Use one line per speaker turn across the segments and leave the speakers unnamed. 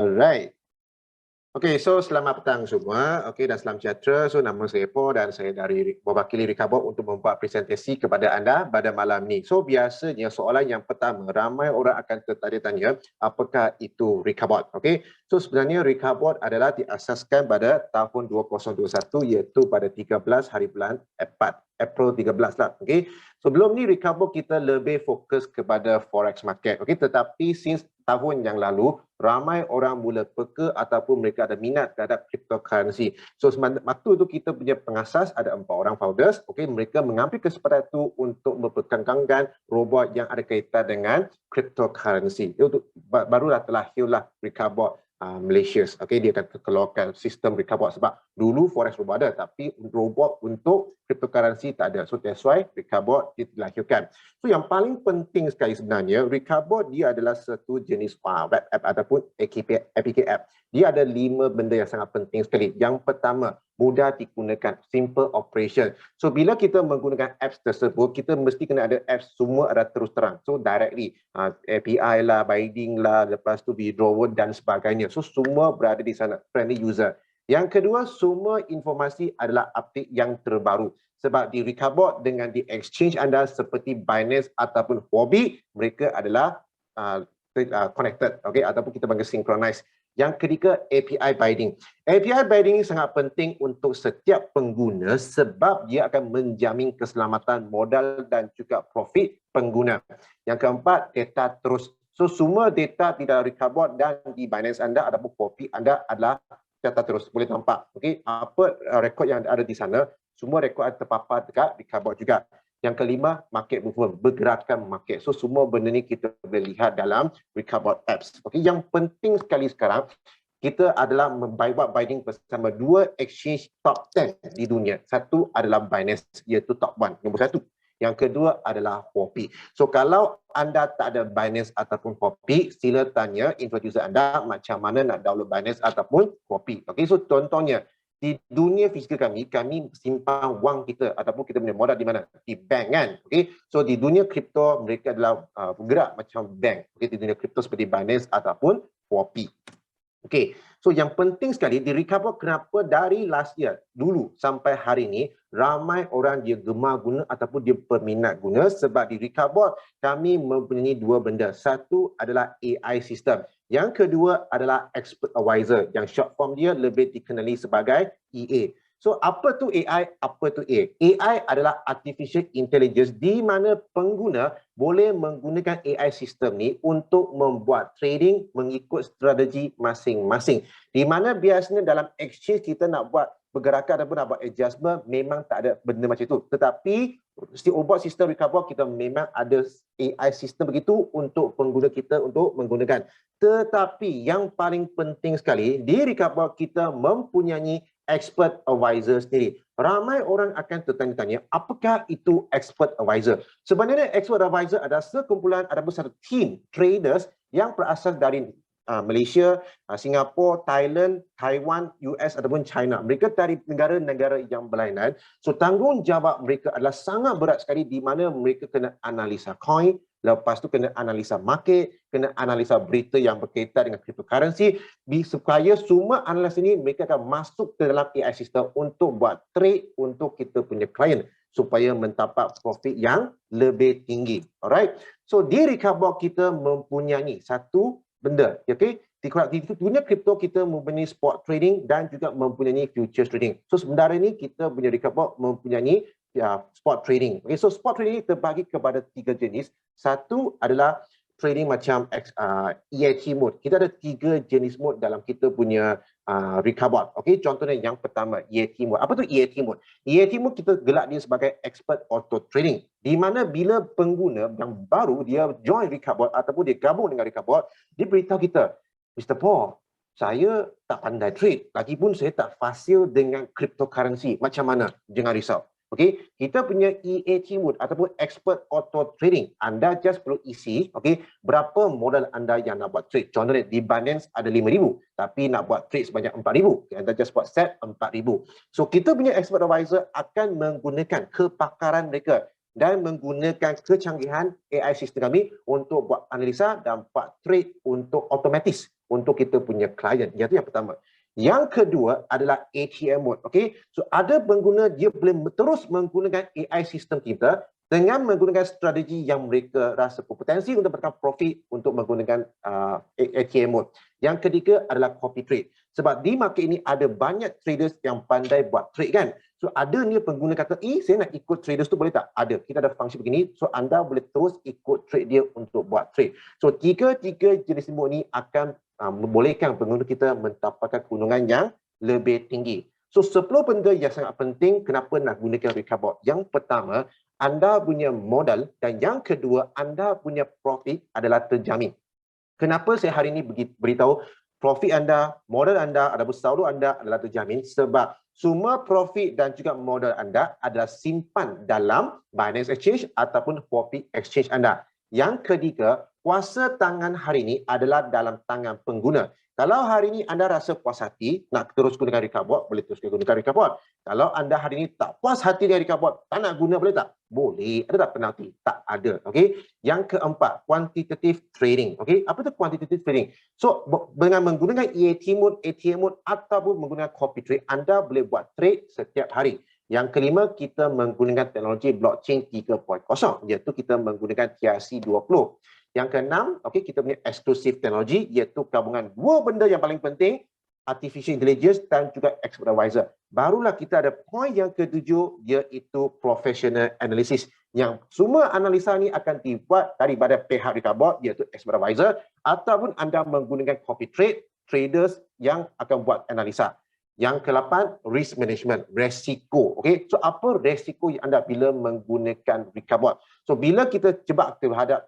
Alright. Okey, so selamat petang semua. Okey dan salam sejahtera. So nama saya Po dan saya dari mewakili Recoverbot untuk membuat presentasi kepada anda pada malam ni. So biasanya soalan yang pertama, ramai orang akan tertanya-tanya apakah itu Recoverbot. Okey. So sebenarnya Recoverbot adalah diasaskan pada tahun 2021 iaitu pada 13 hari bulan 4. April 13 lah. Okey. Sebelum ni Recoverbot kita lebih fokus kepada forex market. Okey, tetapi since tahun yang lalu ramai orang mula peka ataupun mereka ada minat terhadap cryptocurrency. So waktu tu kita punya pengasas ada 4 orang founders, okey, mereka mengambil kesempatan itu untuk memperkembangkan robot yang ada kaitan dengan cryptocurrency. Itu barulah terlahirlah Recoverbot Malaysia. Okey, dia akan keluarkan sistem Recoverbot sebab dulu forex robot ada tapi robot untuk cryptocurrency tak ada. So that's why Recoverbot dilahirkan. So yang paling penting sekali sebenarnya, Recoverbot dia adalah satu jenis web app ataupun APK app. Dia ada 5 benda yang sangat penting sekali. Yang pertama, mudah digunakan, simple operation. So bila kita menggunakan apps tersebut, kita mesti kena ada apps semua ada terus terang. So directly, API lah, binding lah, lepas tu withdrawal dan sebagainya. So semua berada di sana, friendly user. Yang kedua, semua informasi adalah update yang terbaru. Sebab di Recoverbot dengan di exchange anda seperti Binance ataupun Huobi, mereka adalah connected, okay? Ataupun kita panggil synchronize. Yang ketiga, API binding. API binding sangat penting untuk setiap pengguna sebab dia akan menjamin keselamatan modal dan juga profit pengguna. Yang keempat, data terus. So semua data di dalam Recoverbot dan di Binance anda ataupun Huobi anda adalah data terus, boleh nampak. Okay? Apa rekod yang ada di sana, semua rekod ada terpapar dekat Recoverbot juga. Yang kelima, market movement, bergerakan market. So semua benda ni kita boleh lihat dalam Recoverbot apps. Okay? Yang penting sekali sekarang, kita adalah membuat binding bersama 2 exchange top 10 di dunia. Satu adalah Binance, iaitu top 1, nombor 1. Yang kedua adalah Huobi. So kalau anda tak ada Binance ataupun Huobi, sila tanya introducer anda macam mana nak download Binance ataupun Huobi. Okay, so contohnya di dunia fizikal kami simpan wang kita ataupun kita punya modal di mana? Di bank kan? Okay, so di dunia kripto mereka adalah bergerak macam bank. Okay, di dunia kripto seperti Binance ataupun Huobi. Okey, so yang penting sekali di Recoverbot kenapa dari last year dulu sampai hari ini ramai orang dia gemar guna ataupun dia berminat guna sebab di Recoverbot kami mempunyai 2 benda. Satu adalah AI system. Yang kedua adalah expert advisor yang short form dia lebih dikenali sebagai EA. So apa tu AI, apa tu AI? AI adalah artificial intelligence di mana pengguna boleh menggunakan AI sistem ni untuk membuat trading mengikut strategi masing-masing. Di mana biasanya dalam exchange kita nak buat pergerakan ataupun nak buat adjustment memang tak ada benda macam itu. Tetapi ubah sistem Recoverbot kita memang ada AI sistem begitu untuk pengguna kita untuk menggunakan. Tetapi yang paling penting sekali di Recoverbot kita mempunyai expert advisor sendiri. Ramai orang akan tertanya-tanya, apakah itu expert advisor? Sebenarnya expert advisor adalah sekumpulan ataupun satu team traders yang berasal dari Malaysia, Singapura, Thailand, Taiwan, US ataupun China. Mereka dari negara-negara yang berlainan. So tanggungjawab mereka adalah sangat berat sekali di mana mereka kena analisa coin, lepas tu kena analisa market, kena analisa berita yang berkaitan dengan cryptocurrency, supaya semua analisa ini mereka akan masuk ke dalam AI system untuk buat trade untuk kita punya klien supaya mendapat profit yang lebih tinggi. Alright. So di Recoverbot kita mempunyai satu benda, okay? Di dunia kripto kita mempunyai spot trading dan juga mempunyai futures trading. So sebenarnya ni kita punya Recoverbot mempunyai spot trading. Okay, so spot trading terbagi kepada 3 jenis. Satu adalah trading macam EAT mode. Kita ada 3 jenis mode dalam kita punya Recoverbot. Okay, contohnya yang pertama EAT mode. Apa tu EAT mode? EAT mode kita gelar dia sebagai expert auto trading. Di mana bila pengguna yang baru dia join Recoverbot ataupun dia gabung dengan Recoverbot, dia beritahu kita, Mr. Paul, saya tak pandai trade, lagipun saya tak fasih dengan cryptocurrency. Macam mana? Jangan risau. Okey, kita punya EAT mode ataupun expert auto trading. Anda just perlu isi, okey, berapa modal anda yang nak buat trade. Contohnya di Binance ada 5,000, tapi nak buat trade sebanyak 4,000. Anda just buat set 4,000. So kita punya expert advisor akan menggunakan kepakaran mereka dan menggunakan kecanggihan AI sistem kami untuk buat analisa dan buat trade untuk otomatis. untuk kita punya klien. Itu yang pertama. Yang kedua adalah ATM mode. Okay? So ada pengguna dia boleh terus menggunakan AI sistem kita dengan menggunakan strategi yang mereka rasa berpotensi untuk mendapatkan profit untuk menggunakan ATM mode. Yang ketiga adalah copy trade. Sebab di market ini ada banyak traders yang pandai buat trade kan. So ada ni pengguna kata, saya nak ikut traders tu boleh tak? Ada. Kita ada fungsi begini. So anda boleh terus ikut trade dia untuk buat trade. So tiga jenis mode ni akan membolehkan pengguna kita mendapatkan keuntungan yang lebih tinggi. So 10 benda yang sangat penting kenapa nak gunakan Recarbot. Yang pertama, anda punya modal dan yang kedua, anda punya profit adalah terjamin. Kenapa saya hari ini beritahu profit anda, modal anda, ataupun saldo anda adalah terjamin? Sebab semua profit dan juga modal anda adalah simpan dalam Binance Exchange ataupun Huobi Exchange anda. Yang ketiga, kuasa tangan hari ini adalah dalam tangan pengguna. Kalau hari ini anda rasa puas hati nak terus gunakan Recarbot, boleh terus gunakan Recarbot. Kalau anda hari ini tak puas hati dengan Recarbot, tak nak guna, boleh tak? Boleh. Ada tak penalti? Tak ada. Okey. Yang keempat, quantitative trading. Okey. Apa tu quantitative trading? So dengan menggunakan ATM mode ataupun menggunakan copy trade, anda boleh buat trade setiap hari. Yang kelima, kita menggunakan teknologi blockchain 3.0, iaitu kita menggunakan TRC20. Yang keenam, okey, kita punya eksklusif teknologi, iaitu gabungan dua benda yang paling penting, artificial intelligence dan juga expert advisor. Barulah kita ada poin yang ketujuh, iaitu professional analysis. Yang semua analisa ni akan dibuat daripada pihak Recarbot, iaitu expert advisor, ataupun anda menggunakan copy trade, traders yang akan buat analisa. Yang ke-8, risk management, resiko. Okay? So apa resiko yang anda bila menggunakan Recarbot? So bila kita jebak terhadap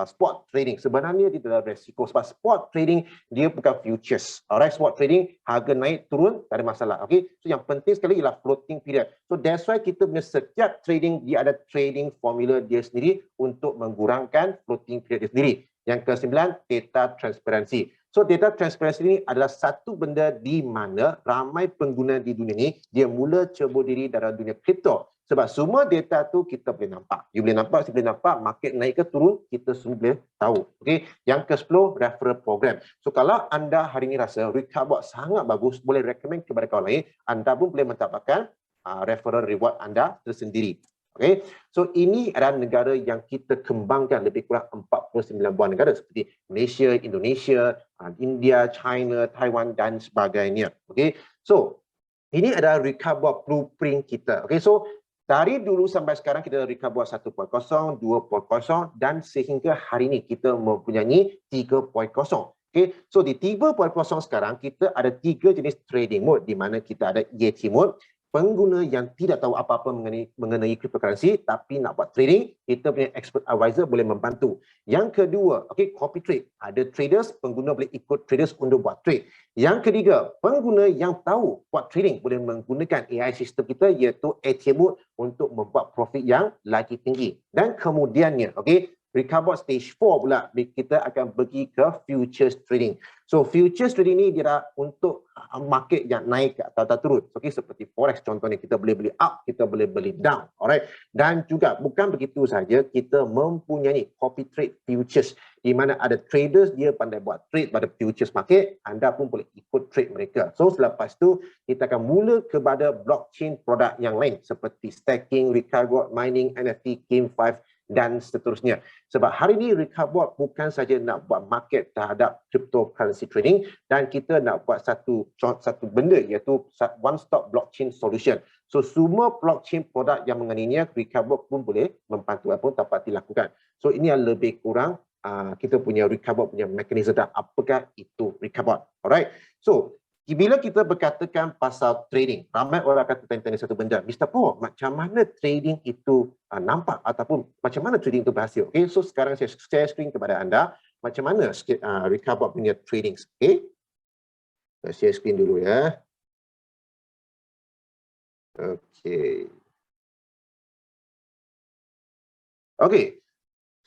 spot trading, sebenarnya dia adalah resiko. Sebab spot trading dia bukan futures. Alright, spot trading harga naik turun tak ada masalah. Okay? So yang penting sekali ialah floating period. So that's why kita punya setiap trading dia ada trading formula dia sendiri untuk mengurangkan floating period dia sendiri. Yang ke-9, data transparency. So data transparency ini adalah satu benda di mana ramai pengguna di dunia ni dia mula cebur diri dalam dunia kripto. Sebab semua data tu kita boleh nampak. You boleh nampak, saya boleh nampak, market naik ke turun, kita semua boleh tahu. Okay? Yang ke-10, referral program. So kalau anda hari ini rasa Recarbot sangat bagus, boleh recommend kepada kawan lain, anda pun boleh mendapatkan referral reward anda tersendiri. Okay? So ini adalah negara yang kita kembangkan lebih kurang 49 buah negara seperti Malaysia, Indonesia, India, China, Taiwan dan sebagainya. Okay? So ini adalah Recarbot blueprint kita. Okay? So dari dulu sampai sekarang kita ada Recarbot 1.0, 2.0 dan sehingga hari ini kita mempunyai 3.0. Okay? So di 3.0 sekarang kita ada 3 jenis trading mode di mana kita ada EAT mode. Pengguna yang tidak tahu apa-apa mengenai cryptocurrency tapi nak buat trading, kita punya expert advisor boleh membantu. Yang kedua, okay, copy trade. Ada traders, pengguna boleh ikut traders untuk buat trade. Yang ketiga, pengguna yang tahu buat trading boleh menggunakan AI sistem kita iaitu ATM mode untuk membuat profit yang lagi tinggi. Dan kemudiannya, okay, Recarbot stage 4 pula kita akan pergi ke futures trading. So futures trading ni dia untuk market yang naik ke atas turun. Okay, seperti forex contohnya, kita boleh beli up, kita boleh beli down. Alright. Dan juga bukan begitu saja, kita mempunyai copy trade futures di mana ada traders dia pandai buat trade pada futures market, anda pun boleh ikut trade mereka. So selepas tu kita akan mula kepada blockchain produk yang lain seperti staking, Recarbot mining, NFT, GameFi dan seterusnya. Sebab hari ini Recarbot bukan saja nak buat market terhadap cryptocurrency trading dan kita nak buat satu benda iaitu one stop blockchain solution. So semua blockchain produk yang mengenainya Recarbot pun boleh membantu ataupun dapat dilakukan. So ini yang lebih kurang kita punya Recarbot punya mekanisme dan apakah itu Recarbot. Alright. So bila kita berkatakan pasal trading, ramai orang kata tanya satu benda, Mr. Po, macam mana trading itu nampak ataupun macam mana trading itu berhasil? Okay, so sekarang saya share screen kepada anda, macam mana Recarbot punya trading. Okay, saya share screen dulu ya. Okay. Okay.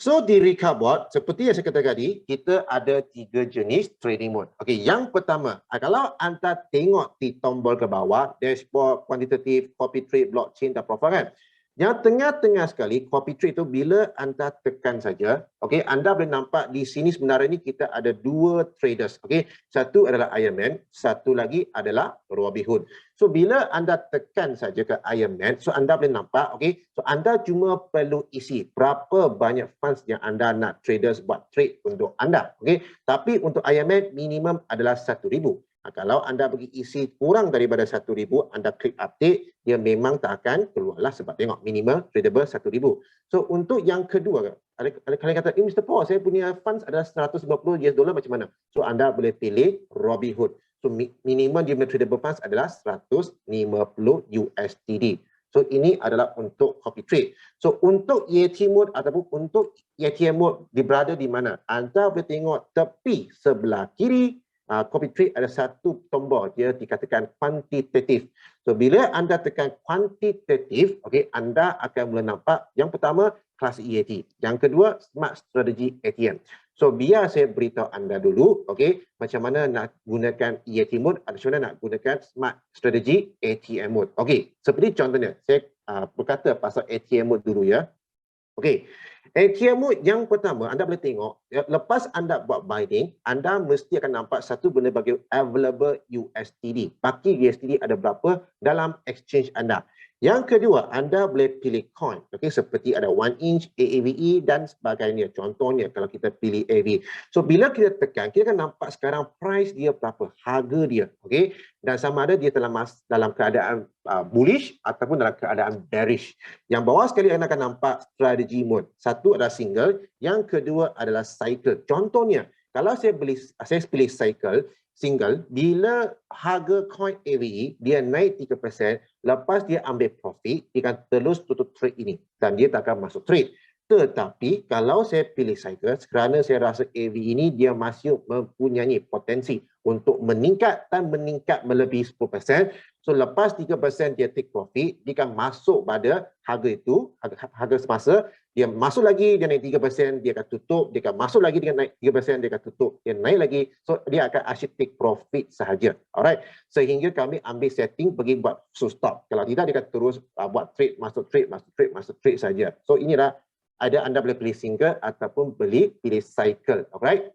So di Recarbot, seperti yang saya katakan tadi, kita ada 3 jenis trading mode. Okey, yang pertama, kalau anda tengok di tombol ke bawah, dashboard, quantitative, copy trade, blockchain dan profile kan. Yang tengah-tengah sekali, copy trade tu bila anda tekan saja, okey, anda boleh nampak di sini sebenarnya ni kita ada dua traders, okey. Satu adalah Iron Man, satu lagi adalah Robinhood. So bila anda tekan saja ke Iron Man, so anda boleh nampak, okey, so anda cuma perlu isi berapa banyak funds yang anda nak traders buat trade untuk anda, okey. Tapi untuk Iron Man minimum adalah 1,000. Kalau anda bagi isi kurang daripada 1,000, anda klik update, dia memang tak akan keluarlah sebab tengok minimal tradable 1,000. So untuk yang kedua, ada kalian kata, Mr. Paul, saya punya funds adalah 150 US dollar macam mana? So anda boleh pilih Robinhood. So minimum dia tradable funds adalah 150 USDD. So ini adalah untuk copy trade. So untuk EAT mode ataupun untuk EATM mode berada di mana? Anda boleh tengok tepi sebelah kiri. Copy trade ada satu tombol, dia dikatakan kuantitatif. So bila anda tekan kuantitatif, okey, anda akan mula nampak yang pertama kelas EAT, yang kedua smart strategy ATM. So biar saya beritahu anda dulu, okey, macam mana nak gunakan EAT mode atau macam mana nak gunakan smart strategy ATM mode. Okey, seperti contohnya saya berkata pasal ATM mode dulu ya. Okey, ATM mode yang pertama anda boleh tengok, lepas anda buat buying, anda mesti akan nampak satu benda bagi available USDD. Baki USDD ada berapa dalam exchange anda. Yang kedua, anda boleh pilih coin, okey, seperti ada 1 inch, AAVE dan sebagainya. Contohnya kalau kita pilih AAVE. So bila kita tekan, kita akan nampak sekarang price dia berapa, harga dia, okey, dan sama ada dia dalam keadaan bullish ataupun dalam keadaan bearish. Yang bawah sekali anda akan nampak strategy mode. Satu adalah single, yang kedua adalah cycle. Contohnya, kalau saya pilih cycle, single, bila harga coin AVE dia naik 3%, lepas dia ambil profit, dia akan terus tutup trade ini dan dia tak akan masuk trade. Tetapi kalau saya pilih cycle, kerana saya rasa AVE ini dia masih mempunyai potensi untuk meningkat dan meningkat melebihi 10%. So lepas 3% dia take profit, dia akan masuk pada harga itu, harga semasa, dia masuk lagi, dia naik 3%, dia akan tutup, dia akan masuk lagi, dia naik 3%, dia akan tutup, dia naik lagi. So dia akan asyik take profit sahaja. Alright, sehingga kami ambil setting pergi buat stop. Kalau tidak, dia akan terus buat trade, masuk trade, masuk trade, masuk trade saja. So inilah, ada anda boleh pilih single ataupun pilih cycle. Alright,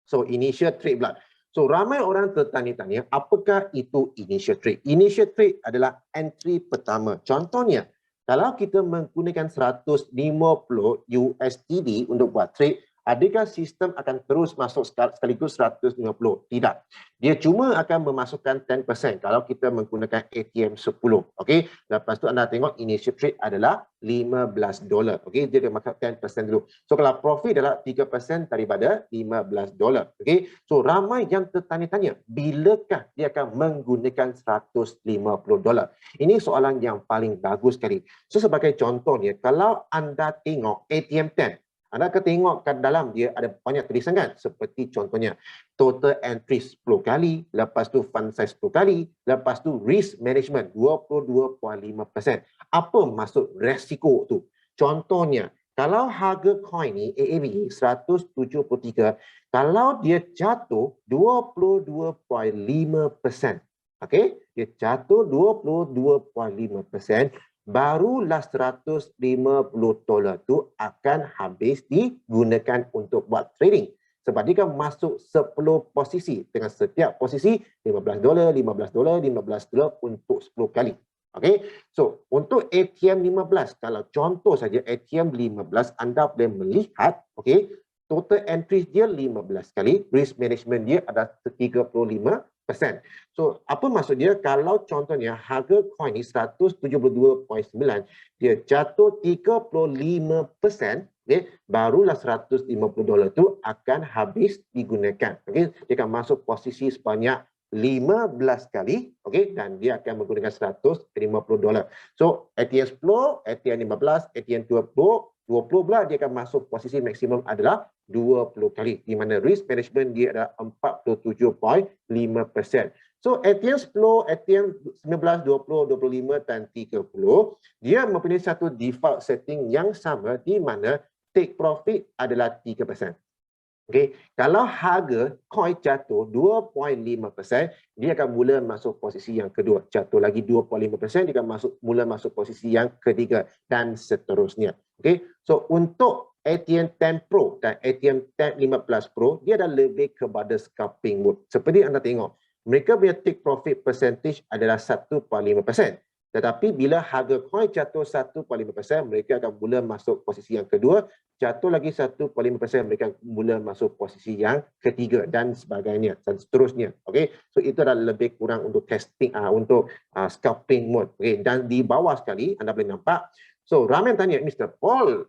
so initial trade pula. So ramai orang tertanya-tanya, apakah itu initial trade? Initial trade adalah entry pertama. Contohnya, kalau kita menggunakan 150 USDD untuk buat trade, adakah sistem akan terus masuk sekaligus 150? Tidak. Dia cuma akan memasukkan 10% kalau kita menggunakan ATM 10. Okey. Lepas tu anda tengok initial trade adalah $15. Okey, dia akan masuk 10% dulu. So kalau profit adalah 3% daripada $15. Okey. So ramai yang tertanya-tanya, bilakah dia akan menggunakan $150? Ini soalan yang paling bagus sekali. So sebagai contohnya, kalau anda tengok ATM 10, anda akan tengok kat dalam dia ada banyak tulisan kan, seperti contohnya total entry 10 kali, lepas tu fund size 10 kali, lepas tu risk management 22.5%. Apa maksud resiko tu? Contohnya, kalau harga coin ni AAVE 173, kalau dia jatuh 22.5%, okey, dia jatuh 22.5%, barulah $150 tu akan habis digunakan untuk buat trading. Sebab dia kan masuk 10 posisi. Dengan setiap posisi $15, $15, $15 untuk 10 kali. Okay. So, untuk ATM 15, kalau contoh saja ATM 15, anda boleh melihat, okay, total entry dia 15 kali, risk management dia ada 35%. So, apa maksud dia? Kalau contohnya harga coin ni 172.9, dia jatuh 35%, okay, barulah $150 tu akan habis digunakan. Okay, dia akan masuk posisi sebanyak 15 kali, okay, dan dia akan menggunakan $150. So, ATM 10, ATM 15, ATM 20 pula dia akan masuk posisi maksimum adalah 20 kali, di mana risk management dia adalah 47.5%. So ATM 10, ATM 19, 20, 25 dan 30, dia mempunyai satu default setting yang sama, di mana take profit adalah 3%. Okey, kalau harga coin jatuh 2.5%, dia akan mula masuk posisi yang kedua. Jatuh lagi 2.5%, dia akan mula masuk posisi yang ketiga dan seterusnya. Okey, so untuk ATM 10 Pro dan ATM 10 15 Pro, dia dah lebih kepada scalping mode. Seperti anda tengok, mereka punya take profit percentage adalah 1.5%. Tetapi bila harga coin jatuh 1.5%, mereka akan mula masuk posisi yang kedua, jatuh lagi 1.5%, mereka mula masuk posisi yang ketiga dan sebagainya dan seterusnya. Okey, so itu adalah lebih kurang untuk testing untuk scalping mode. Okey, dan di bawah sekali anda boleh nampak. So ramai yang tanya, Mr. Paul,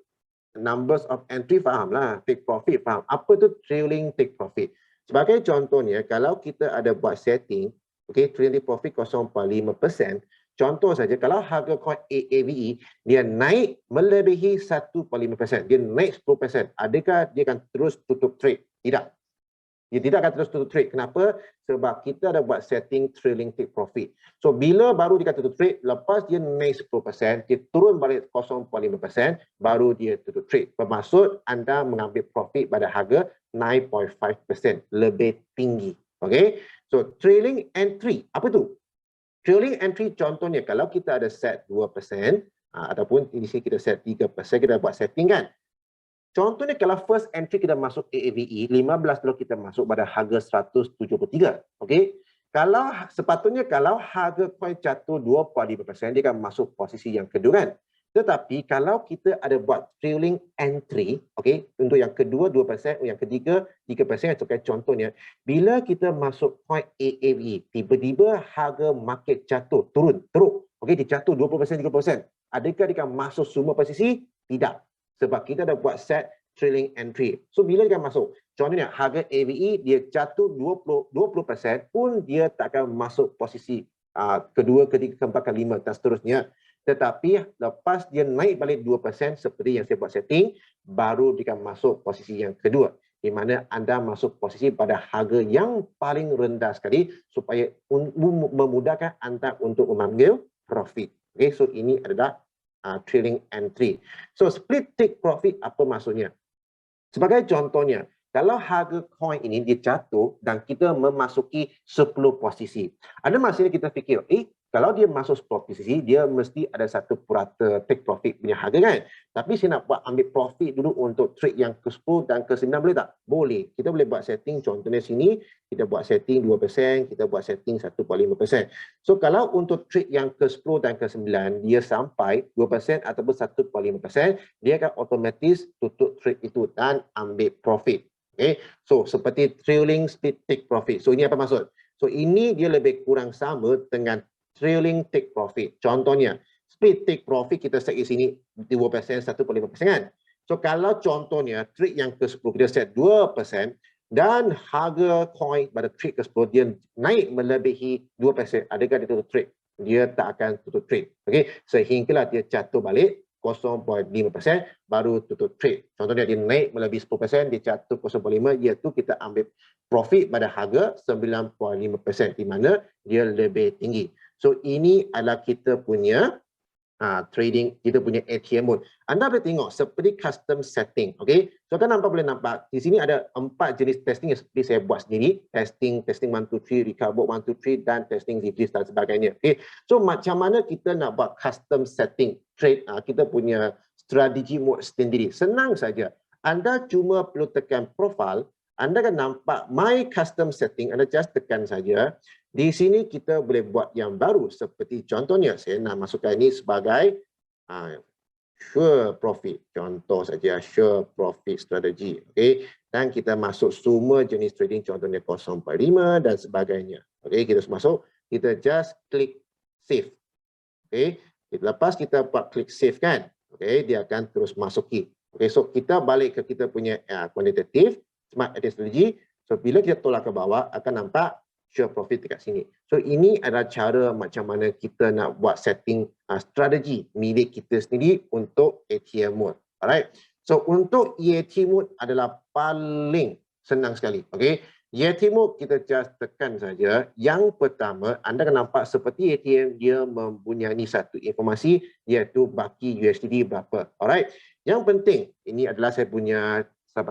numbers of entry faham lah, take profit faham. Apa tu trailing take profit? Sebagai contohnya, kalau kita ada buat setting, okey, trailing profit 0.5%, contoh saja, kalau harga coin AAVE dia naik melebihi 1.5%, dia naik 10%, adakah dia akan terus tutup trade? Tidak. Dia tidak akan terus tutup trade. Kenapa? Sebab kita ada buat setting trailing take profit. So, bila baru dia tutup trade, lepas dia naik 10%, dia turun balik 0.5%, baru dia tutup trade. Bermaksud anda mengambil profit pada harga 9.5%, lebih tinggi. Okay? So, trailing entry, apa tu? Trailing entry contohnya, kalau kita ada set 2%, ataupun di sini kita set 3%, kita buat setting kan. Contohnya kalau first entry kita masuk AAVE, 15 dolar kita masuk pada harga 173. Okey. Kalau sepatutnya kalau harga coin jatuh 2.5%, dia akan masuk posisi yang kedua kan. Tetapi kalau kita ada buat trailing entry, okey, untuk yang kedua 2%, yang ketiga 3%, contohnya, bila kita masuk coin AAVE, tiba-tiba harga market jatuh, turun, teruk. Okey, dia jatuh 20%, 30%. Adakah dia akan masuk semua posisi? Tidak. Sebab kita dah buat set trailing entry. So bila dia akan masuk? Contohnya harga AVE dia jatuh 20% pun dia tak akan masuk posisi kedua, ketiga, keempat, kelima dan seterusnya. Tetapi lepas dia naik balik 2% seperti yang saya buat setting, baru dia akan masuk posisi yang kedua. Di mana anda masuk posisi pada harga yang paling rendah sekali supaya memudahkan anda untuk mengambil profit. Okay, so ini adalah trailing entry. So split take profit apa maksudnya? Sebagai contohnya, kalau harga coin ini dia jatuh dan kita memasuki 10 posisi. Ada masanya kita fikir, kalau dia masuk 10 posisi, dia mesti ada satu purata take profit punya harga kan? Tapi saya nak buat ambil profit dulu untuk trade yang ke-10 dan ke-9 boleh tak? Boleh. Kita boleh buat setting, contohnya sini, kita buat setting 2%, kita buat setting 1.5%. So kalau untuk trade yang ke-10 dan ke-9, dia sampai 2% ataupun 1.5%, dia akan otomatis tutup trade itu dan ambil profit. Okay. So seperti trailing split take profit. So ini apa maksud? So ini dia lebih kurang sama dengan trailing take profit. Contohnya, split take profit kita set di sini 2%, 1.5% kan? So kalau contohnya trade yang ke-10 kita set 2% dan harga coin pada trade ke-10 dia naik melebihi 2%, adakah dia tutup trade? Dia tak akan tutup trade. Okay? Sehinggalah dia jatuh balik 0.5% baru tutup trade. Contohnya dia naik melebihi 10%, dia jatuh 0.5%, iaitu kita ambil profit pada harga 9.5% di mana dia lebih tinggi. So ini adalah kita punya trading, kita punya ATM mode. Anda boleh tengok seperti custom setting. Okay? So kan nampak boleh nampak di sini ada 4 jenis testing yang seperti saya buat sendiri. Testing 1, 2, 3, recover 1, 2, 3 dan testing ziplis dan sebagainya. Okay? So macam mana kita nak buat custom setting trade, kita punya strategi mode sendiri. Senang saja. Anda cuma perlu tekan profile, anda akan nampak my custom setting, anda just tekan saja. Di sini kita boleh buat yang baru seperti contohnya saya nak masukkan ini sebagai sure profit. Contoh saja sure profit strategy. Okay. Dan kita masuk semua jenis trading contohnya 0.5 dan sebagainya. Okay. Kita masuk, kita just klik save. Okay. Lepas kita buat klik save kan. Okay. Dia akan terus masuki. Okay. So kita balik ke kita punya quantitative smart trading strategy. So bila kita tolak ke bawah akan nampak sure profit dekat sini. So ini adalah cara macam mana kita nak buat setting strategi milik kita sendiri untuk ATM mode. Alright. So untuk EAT mode adalah paling senang sekali. Okay. EAT mode kita just tekan saja. Yang pertama anda akan nampak seperti ATM dia mempunyai satu informasi iaitu baki USDT berapa. Alright. Yang penting ini adalah saya punya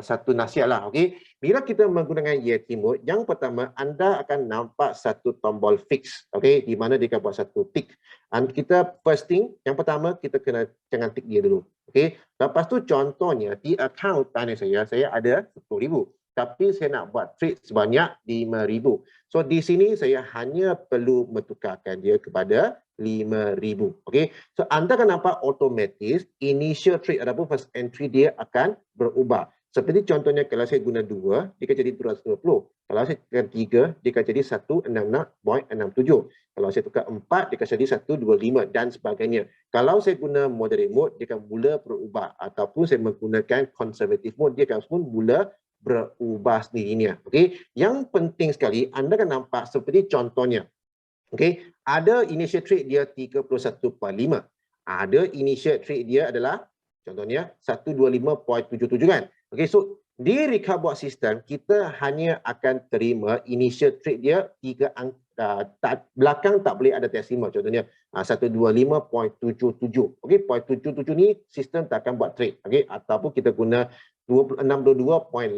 satu nasihat lah. Okey, bila kita menggunakan Yeti mode, yang pertama anda akan nampak satu tombol fix, okey, di mana dia akan buat satu tick. And kita first thing, yang pertama kita kena jangan tick dia dulu. Okey, lepas tu contohnya di account tanya saya ada 10,000. Tapi saya nak buat trade sebanyak 5,000. So di sini saya hanya perlu bertukarkan dia kepada 5,000. Okey. So anda akan nampak otomatis initial trade ataupun first entry dia akan berubah. Seperti contohnya kalau saya guna 2, dia akan jadi 220. Kalau saya tukar 3, dia akan jadi 166.67. Kalau saya tukar 4, dia akan jadi 125 dan sebagainya. Kalau saya guna moderate mode, dia akan mula berubah. Ataupun saya menggunakan conservative mode, dia akan pun mula berubah sendirinya. Okey, yang penting sekali anda akan nampak seperti contohnya. Okey, ada initial trade dia 31.5. Ada initial trade dia adalah contohnya 125.77 kan. Okey, so di Recarbot system kita hanya akan terima initial trade dia 3 angka, belakang tak boleh ada decimal. Contohnya 125.77. Okey, 0.77 ni sistem tak akan buat trade. Okey, ataupun kita guna 62.88.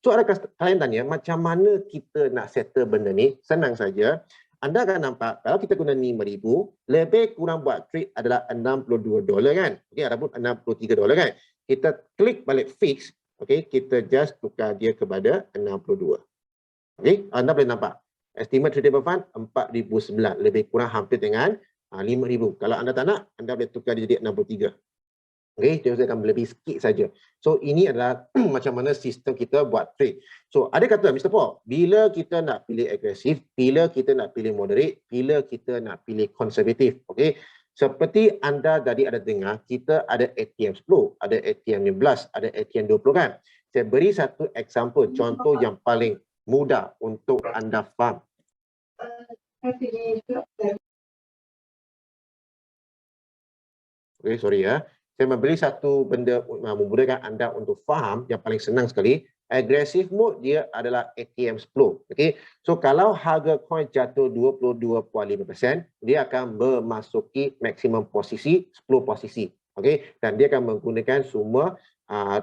So adakah kalian tanya macam mana kita nak settle benda ni? Senang saja. Anda akan nampak kalau kita guna 5,000, lebih kurang buat trade adalah $62 kan. Okey, ataupun $63 kan. Kita klik balik fix, okey, kita just tukar dia kepada 62. Okey, anda boleh nampak estimate tradable fund 4,009, lebih kurang hampir dengan 5,000. Kalau anda tak nak, anda boleh tukar dia jadi 63. Okey, dia akan lebih sikit saja. So ini adalah macam mana sistem kita buat trade. So ada kata Mr. Paul, bila kita nak pilih agresif, bila kita nak pilih moderate, bila kita nak pilih konservatif. Okey, seperti anda tadi ada dengar, kita ada ATM 10, ada ATM 15, ada ATM 20 kan. Saya beri satu example, contoh yang paling mudah untuk anda faham. Okey, sorry ya. Saya memberi satu benda memudahkan anda untuk faham yang paling senang sekali. Aggressive mode dia adalah ATM 10. Okey. So kalau harga coin jatuh 22.5%, dia akan memasuki maksimum posisi 10 posisi. Okey, dan dia akan menggunakan semua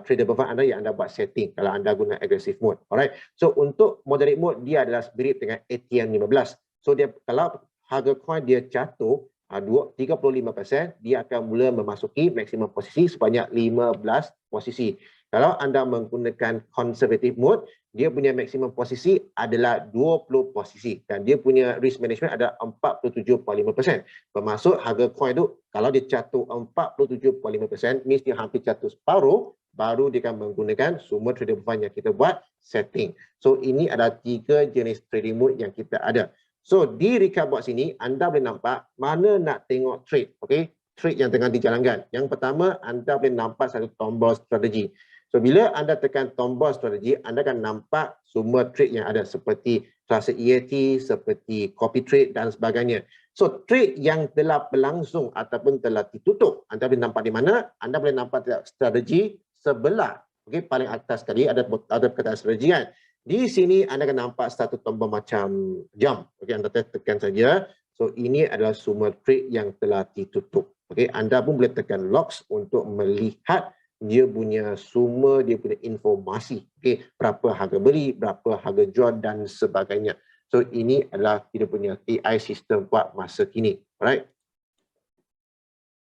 tradable fund anda yang anda buat setting kalau anda guna aggressive mode. Alright. So untuk moderate mode dia adalah mirip dengan ATM 15. So dia kalau harga coin dia jatuh 35%, dia akan mula memasuki maksimum posisi sebanyak 15 posisi. Kalau anda menggunakan conservative mode, dia punya maksimum posisi adalah 20 posisi dan dia punya risk management ada 47.5%. Bermaksud harga coin tu kalau dia jatuh 47.5%, mesti hampir jatuh separuh, baru dia akan menggunakan semua tradable fund yang kita buat setting. So ini ada 3 jenis trading mode yang kita ada. So di Recarbot sini anda boleh nampak mana nak tengok trade, okey? Trade yang tengah dijalankan. Yang pertama anda boleh nampak satu tombol strategi. So bila anda tekan tombol strategi, anda akan nampak semua trade yang ada seperti Classic EAT, seperti copy trade dan sebagainya. So trade yang telah berlangsung ataupun telah ditutup, anda boleh nampak di mana? Anda boleh nampak strategi sebelah, okey, paling atas sekali ada perkataan strategi kan. Di sini anda akan nampak satu tombol macam jam. Okey, anda tekan saja. So ini adalah semua trade yang telah ditutup. Okey, anda pun boleh tekan locks untuk melihat dia punya semua dia punya informasi. Okey, berapa harga beli, berapa harga jual dan sebagainya. So ini adalah kita punya AI sistem buat masa kini. Alright.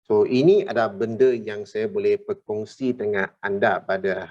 So ini adalah benda yang saya boleh berkongsi dengan anda pada